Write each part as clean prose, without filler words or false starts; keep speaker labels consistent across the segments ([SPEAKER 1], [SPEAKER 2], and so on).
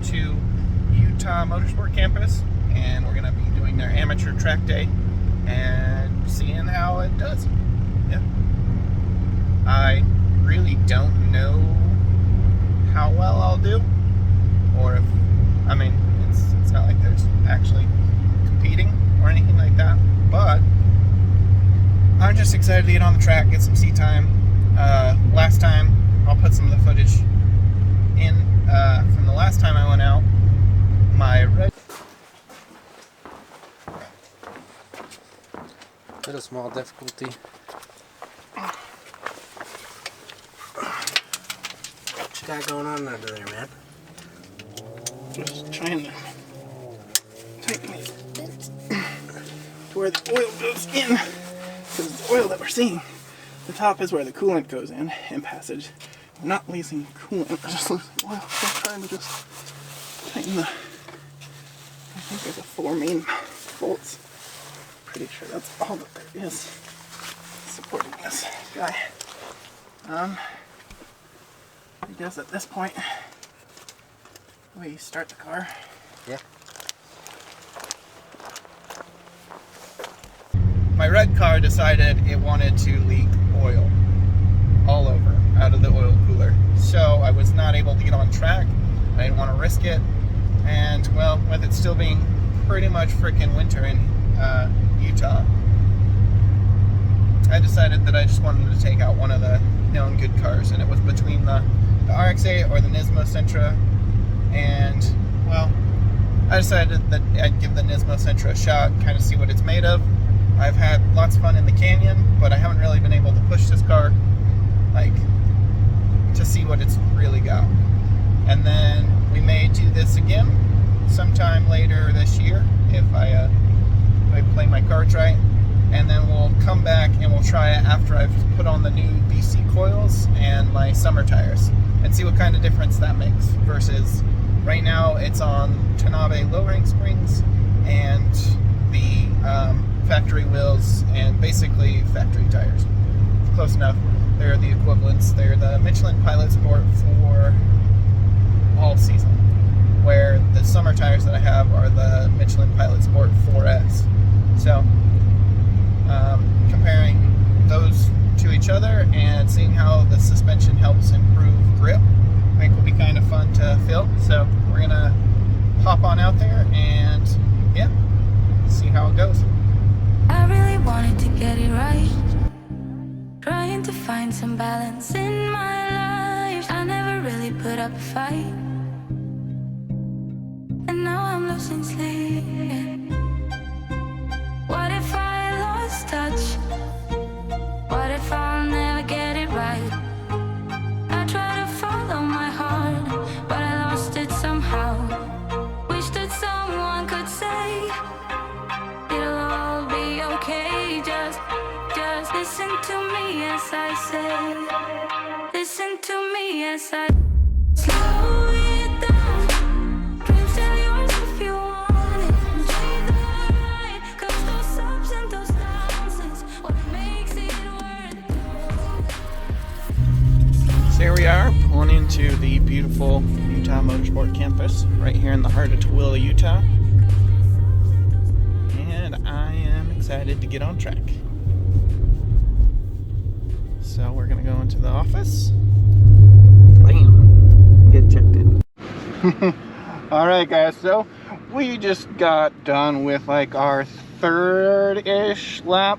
[SPEAKER 1] to Utah Motorsport Campus, and we're going to be doing their amateur track day and seeing how it does. Yeah. I really don't know how well I'll do, or if, I mean, it's not like there's actually competing or anything like that, but I'm just excited to get on the track, get some seat time. Last time, I'll put some of the footage in from the last time I went out. My red...
[SPEAKER 2] Bit of small difficulty. What you got going on under there, man?
[SPEAKER 1] Just trying to tighten these bolts to where the oil goes in, because the oil that we're seeing, the top is where the coolant goes in passage. I'm not losing coolant, I'm just losing oil. So I'm trying to just tighten the, I think there's 4 main bolts. Pretty sure that's all that there is supporting this guy. I guess at this point, we start the car.
[SPEAKER 2] Yeah. My red car decided it wanted to leak oil all over out of the oil cooler. So I was not able to get on track. I didn't want to risk it. And well, with it still being pretty much freaking winter in Utah, I decided that I just wanted to take out one of the known good cars, and it was between the RX-8 or the Nismo Sentra. And well, I decided that I'd give the Nismo Sentra a shot, kind of see what it's made of. I've had lots of fun in the canyon, but I haven't really been able to push this car, like, to see what it's really got. And then we may do this again sometime later this year if I play my cards right. And then we'll come back and we'll try it after I've put on the new BC coils and my summer tires and see what kind of difference that makes versus right now it's on Tanabe lowering springs and the factory wheels and basically factory tires. Close enough. They're the equivalents. They're the Michelin Pilot Sport for all season, where the summer tires that I have are the Michelin Pilot Sport 4S. So comparing those to each other and seeing how the suspension helps improve grip, I think will be kind of fun to film. So we're gonna hop on out there and yeah, see how it goes.
[SPEAKER 3] I really wanted to get it right, trying to find some balance in my life. I never really put up a fight, and now I'm losing sleep. What if I lost touch? What if I'll never get it right? I try to follow my heart, but I lost it somehow. Wish that someone could say it'll all be okay. Just listen to me as I say. Listen to me as I slow it down. Dreams are yours if you want it. Enjoy the ride, 'cause those ups and those downs is what makes it worth it.
[SPEAKER 1] So here we are, pulling into the beautiful Utah Motorsport Campus, right here in the heart of Tooele, Utah. And I am excited to get on track. So we're gonna go into the office. Bam! Get checked in. Alright guys, so we just got done with like our 3rd-ish lap.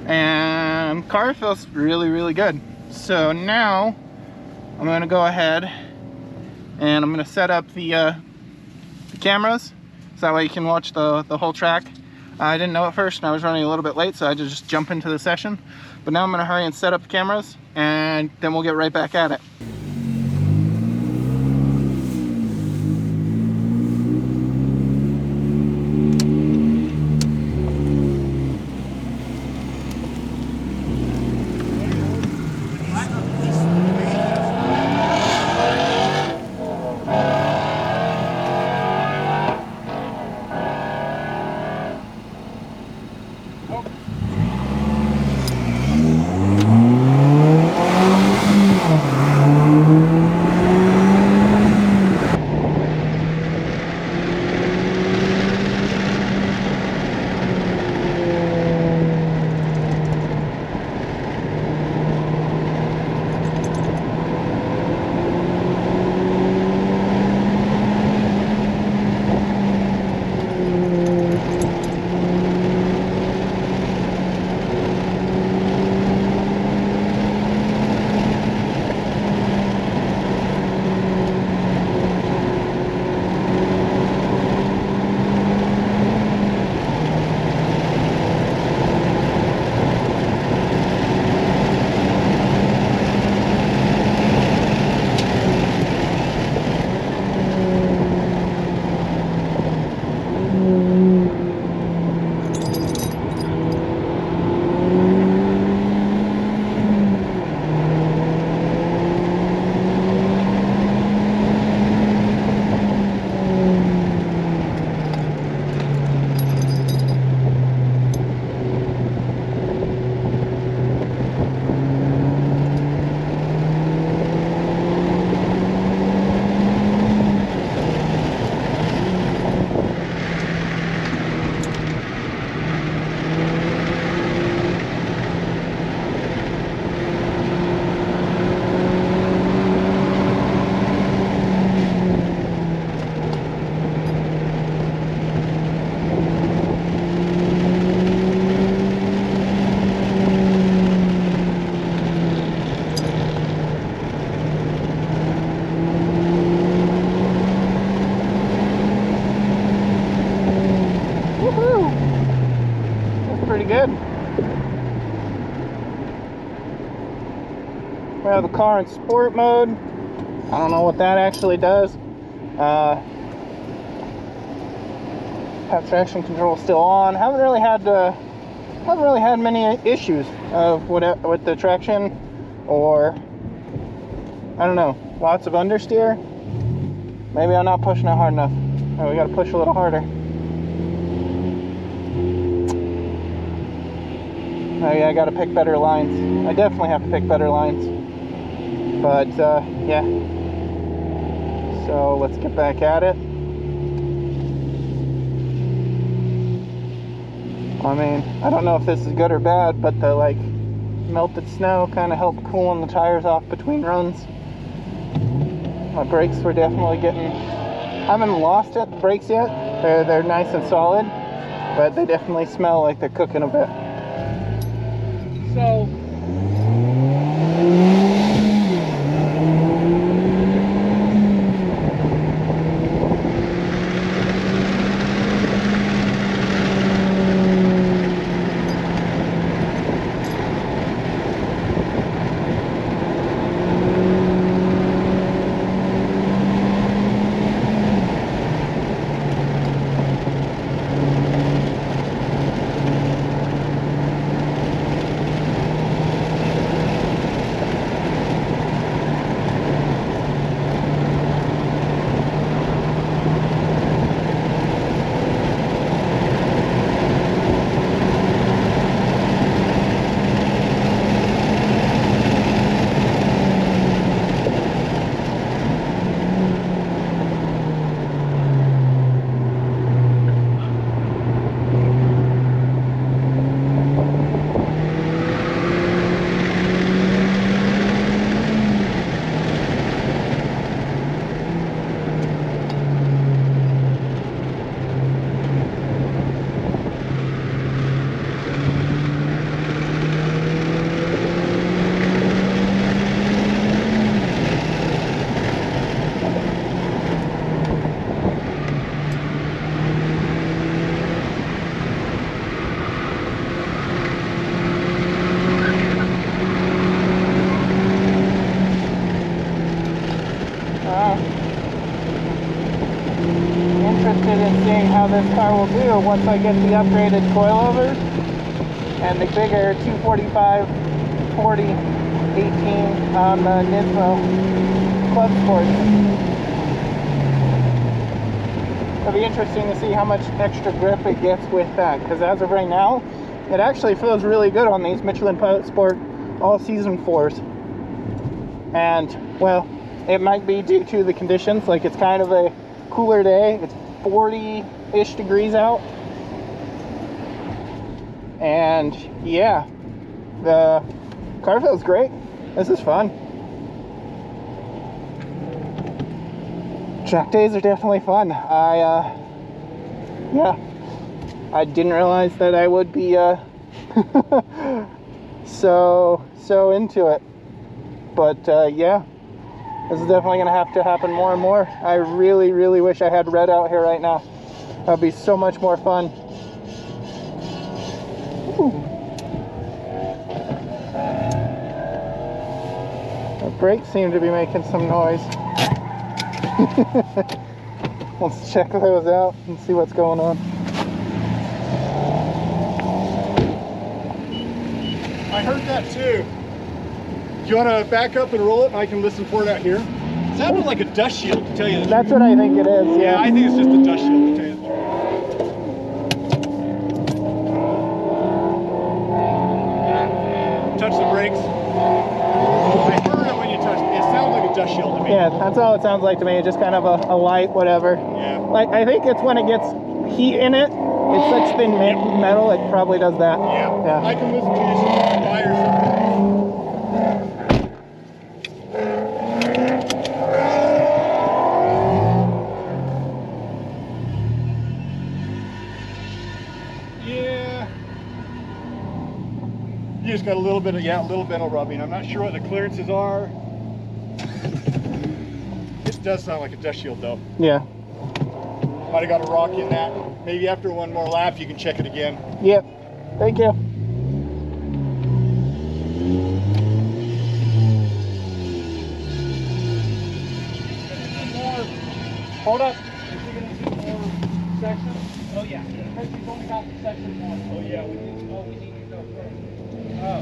[SPEAKER 1] And car feels really good. So now I'm going to go ahead and I'm going to set up the cameras so that way you can watch the whole track. I didn't know at first and I was running a little bit late, so I just jump into the session. But now I'm going to hurry and set up the cameras and then we'll get right back at it.
[SPEAKER 2] good. We have the car in sport mode. I don't know what that actually does. Have traction control still on. Haven't really had many issues with the traction, or I don't know. Lots of understeer. Maybe I'm not pushing it hard enough. Oh, we got to push a little harder. Oh yeah, I got to pick better lines. I definitely have to pick better lines. But yeah. So let's get back at it. I mean, I don't know if this is good or bad, but the like melted snow kind of helped cooling the tires off between runs. My brakes were definitely getting, I haven't lost the brakes yet. They're nice and solid, but they definitely smell like they're cooking a bit. So interested in seeing how this car will do once I get the upgraded coilovers and the bigger 245 40 18 on the Nismo Club Sport. It'll be interesting to see how much extra grip it gets with that, because as of right now, it actually feels really good on these Michelin Pilot Sport all-season 4s. And, well, it might be due to the conditions, like it's kind of a cooler day. It's 40-ish degrees out. And, yeah, the car feels great. This is fun. Track days are definitely fun. Yeah, I didn't realize that I would be so into it, but yeah, this is definitely gonna have to happen more and more. I really wish I had Red out here right now. That'd be so much more fun. Ooh. The brakes seem to be making some noise. Let's check those out and see what's going on.
[SPEAKER 4] I heard that too. Do you want to back up and roll it and I can listen for it out here? It sounded like a dust shield, to tell you the truth.
[SPEAKER 2] That's what I think it is,
[SPEAKER 4] Yeah, I think it's just a dust shield, to tell you the truth. Touch the brakes. I heard it when you touched it. It sounds like a dust shield to me.
[SPEAKER 2] Yeah, that's all it sounds like to me. It's just kind of a light whatever.
[SPEAKER 4] Yeah.
[SPEAKER 2] Like, I think it's when it gets heat in it. It's such thin metal, it probably does that.
[SPEAKER 4] Yeah. I can listen to you some by or something. Yeah. You just got a little bit of rubbing. I'm not sure what the clearances are. It does sound like a dust shield though.
[SPEAKER 2] Yeah.
[SPEAKER 4] Might have got a rock in that. Maybe after one more lap you can check it again.
[SPEAKER 2] Yep. Thank you.
[SPEAKER 4] Hold up. Is he going to do more sections? Oh, yeah. Because he's only got the section one. Oh, yeah. We need to go first. Oh.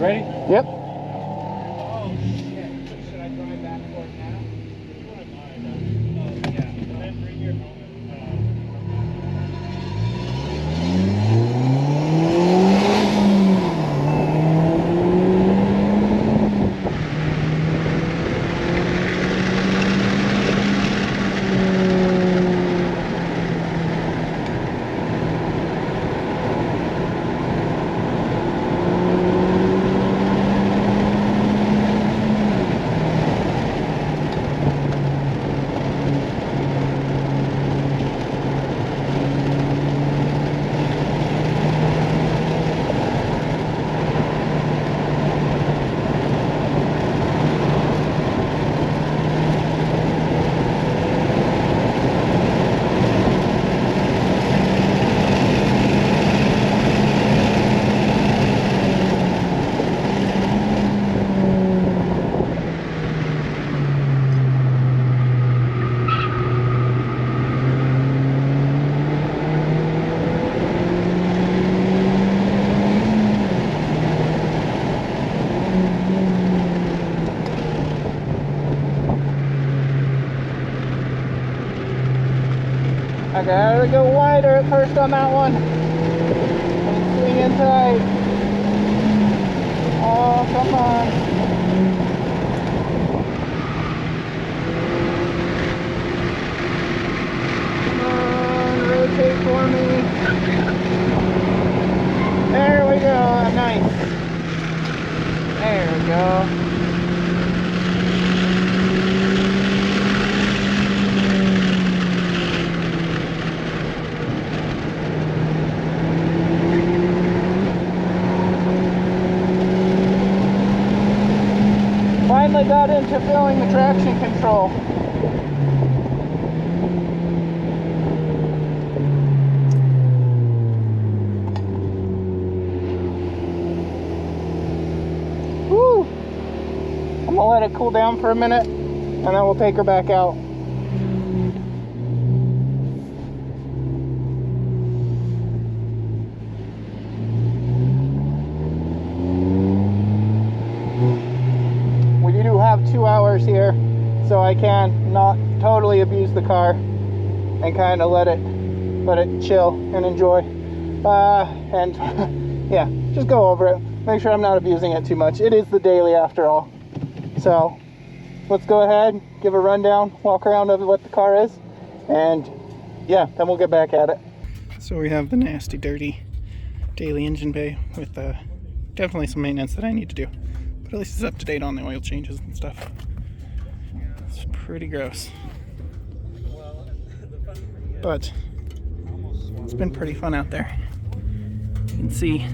[SPEAKER 4] Ready?
[SPEAKER 2] Yep.
[SPEAKER 4] Oh, shit. Should I drive back for it now? Oh, yeah. And then bring your helmet.
[SPEAKER 2] I gotta go wider at first on that one. Swing in tight. Oh, come on. Come on, rotate for me. There we go. Nice. There we go. Finally got into feeling the traction control. Woo! I'm gonna let it cool down for a minute and then we'll take her back out. We do have 2 hours here, so I can not totally abuse the car and kind of let it chill and enjoy. And yeah, just go over it. Make sure I'm not abusing it too much. It is the daily after all. So let's go ahead, give a rundown, walk around of what the car is, and yeah, then we'll get back at it. So we have the nasty, dirty daily engine bay with definitely some maintenance that I need to do. But at least it's up to date on the oil changes and stuff. It's pretty gross. But it's been pretty fun out there. You can see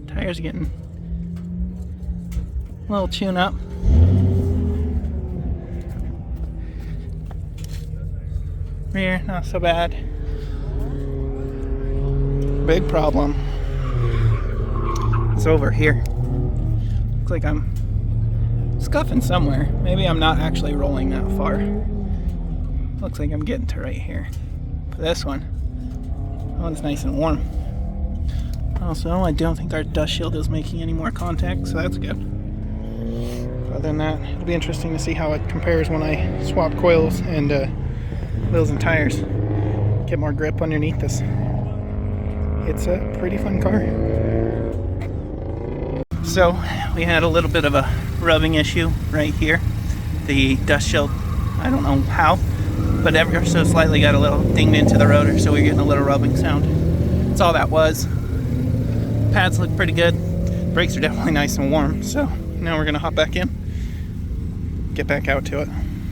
[SPEAKER 2] tires getting a little tune up. Rear, not so bad. Big problem is over here. Looks like I'm scuffing somewhere. Maybe I'm not actually rolling that far. Looks like I'm getting to right here. For this one, that one's nice and warm. Also, I don't think our dust shield is making any more contact, so that's good. Other than that, it'll be interesting to see how it compares when I swap coils and wheels and tires. Get more grip underneath this. It's a pretty fun car. So we had a little bit of a rubbing issue right here. The dust shield, I don't know how, but ever so slightly got a little dinged into the rotor, so we're getting a little rubbing sound. That's all that was. Pads look pretty good. Brakes are definitely nice and warm, so now we're gonna hop back in, get back out to it.